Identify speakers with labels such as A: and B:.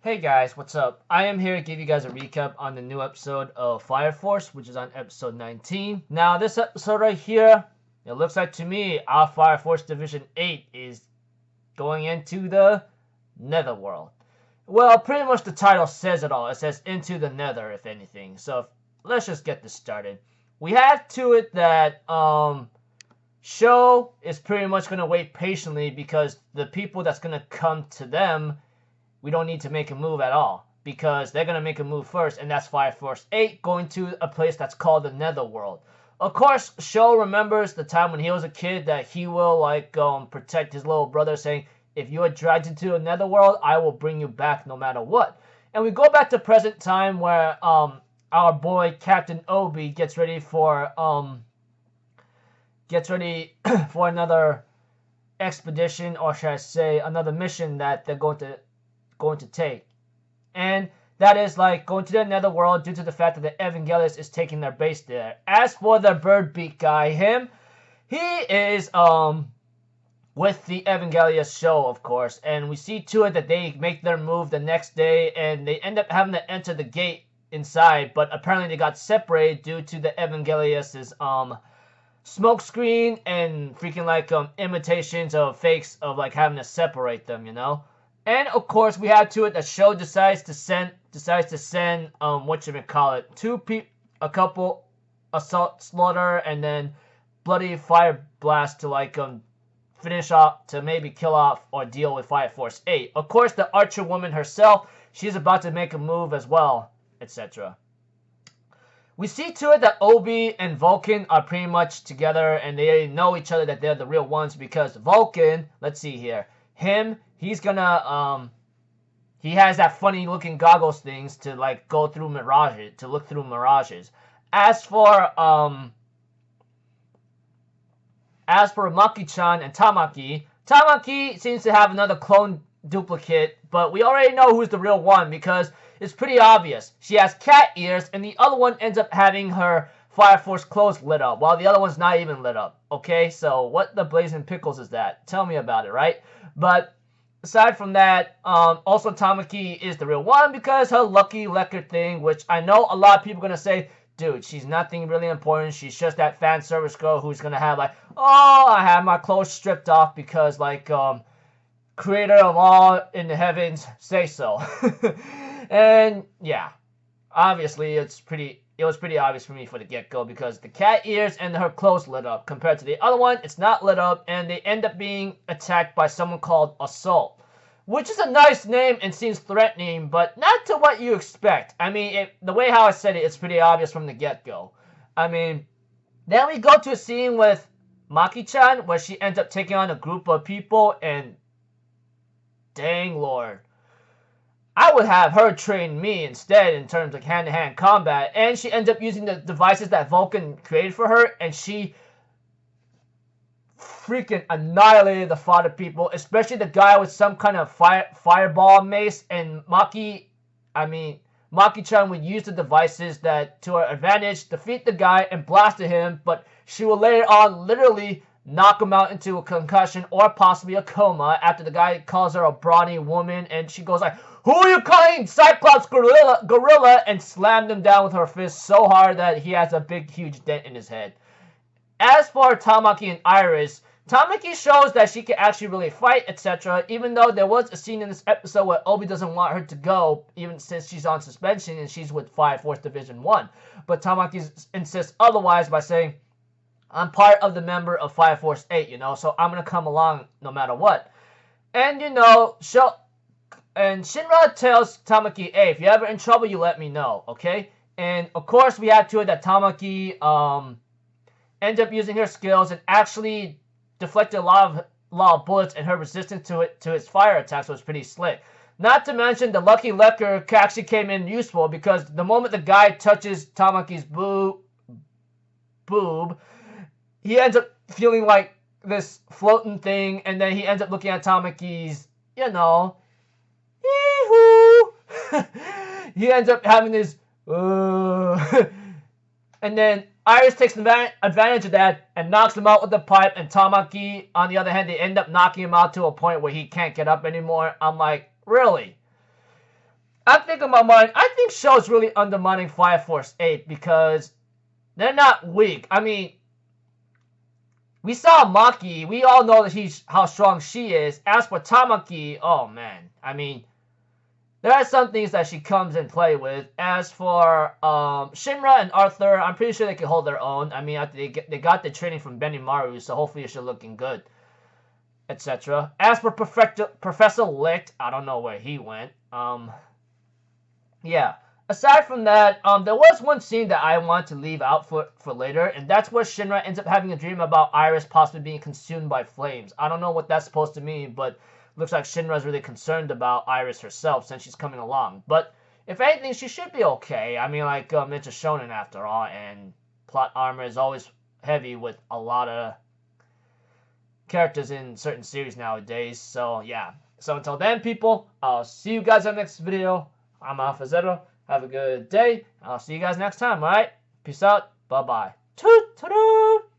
A: Hey guys, what's up? I am here to give you guys a recap on the new episode of Fire Force, which is on episode 19. Now, this episode right here, it looks like to me our Fire Force Division 8 is going into the Netherworld. Well, pretty much the title says it all. It says into the Nether, if anything. So, let's just get this started. We have to it that, Show is pretty much going to wait patiently because the people that's going to come to them, we don't need to make a move at all because they're going to make a move first, and that's Fire Force 8 going to a place that's called the Netherworld. Of course, Sho remembers the time when he was a kid that he will protect his little brother, saying, if you are dragged into the Netherworld, I will bring you back no matter what. And we go back to present time where our boy Captain Obi gets ready for another expedition, or should I say another mission that they're going to take. And that is going to the Netherworld due to the fact that the Evangelius is taking their base there. As for the bird beak guy, he is with the Evangelius show, of course, and we see to it that they make their move the next day, and they end up having to enter the gate inside, but apparently they got separated due to the Evangelius's smoke screen and freaking imitations of fakes of having to separate them, And of course, we have to it that Sho decides to send a couple assault slaughter and then bloody fire blast to finish off, to maybe kill off or deal with Fire Force 8. Of course, the Archer woman herself, she's about to make a move as well, etc. We see to it that Obi and Vulcan are pretty much together, and they know each other, that they're the real ones, because Vulcan, let's see here, he's gonna, he has that funny looking goggles things to go through mirages, to look through mirages. As for Maki-chan and Tamaki seems to have another clone duplicate, but we already know who's the real one because it's pretty obvious. She has cat ears, and the other one ends up having her Fire Force clothes lit up, while the other one's not even lit up. Okay, so what the blazing pickles is that? Tell me about it, right? But aside from that, also Tamaki is the real one because her Lucky Lecker thing, which I know a lot of people are going to say, dude, she's nothing really important. She's just that fan service girl who's going to have I have my clothes stripped off because creator of all in the heavens say so. And yeah, obviously it was pretty obvious for me for the get-go because the cat ears and her clothes lit up. Compared to the other one, it's not lit up, and they end up being attacked by someone called Assault, which is a nice name and seems threatening, but not to what you expect. I mean, the way how I said it, it's pretty obvious from the get-go. I mean, then we go to a scene with Maki-chan where she ends up taking on a group of people, and dang lord, I would have her train me instead in terms of hand-to-hand combat. And she ends up using the devices that Vulcan created for her, and she freaking annihilated the fodder people, especially the guy with some kind of fireball mace. And Maki-chan would use the devices that to her advantage, defeat the guy and blasted him, but she will later on literally knock him out into a concussion or possibly a coma after the guy calls her a brawny woman, and she goes who are you calling Cyclops Gorilla, and slammed him down with her fist so hard that he has a big huge dent in his head. As for Tamaki and Iris, Tamaki shows that she can actually really fight, etc., even though there was a scene in this episode where Obi doesn't want her to go, even since she's on suspension and she's with Fire Force Division 1. But Tamaki insists otherwise by saying, I'm part of the member of Fire Force 8, so I'm going to come along no matter what. And, Shinra tells Tamaki, hey, if you're ever in trouble, you let me know, okay? And, of course, we have to it that Tamaki ends up using her skills and actually deflected a lot of bullets, and her resistance to his fire attacks was pretty slick. Not to mention, the Lucky Lecker actually came in useful because the moment the guy touches Tamaki's boob, he ends up feeling like this floating thing, and then he ends up looking at Tamaki's, he ends up having this, and then Iris takes advantage of that and knocks him out with the pipe, and Tamaki, on the other hand, they end up knocking him out to a point where he can't get up anymore. I'm like, really? I'm thinking my mind. I think Show's really undermining Fire Force 8 because they're not weak. I mean, we saw Maki. We all know that how strong she is. As for Tamaki, oh man. I mean, there are some things that she comes and play with. As for Shinra and Arthur, I'm pretty sure they can hold their own. I mean, they got the training from Benimaru, so hopefully it should looking good, etc. As for Professor Licht, I don't know where he went. Yeah. Aside from that, there was one scene that I want to leave out for later, and that's where Shinra ends up having a dream about Iris possibly being consumed by flames. I don't know what that's supposed to mean, but looks like Shinra's really concerned about Iris herself since she's coming along. But if anything, she should be okay. I mean, like, it's a shonen after all, and plot armor is always heavy with a lot of characters in certain series nowadays. So, yeah. So until then, people, I'll see you guys in the next video. I'm Alpha Zero. Have a good day. I'll see you guys next time, alright? Peace out. Bye-bye. Toot-toot!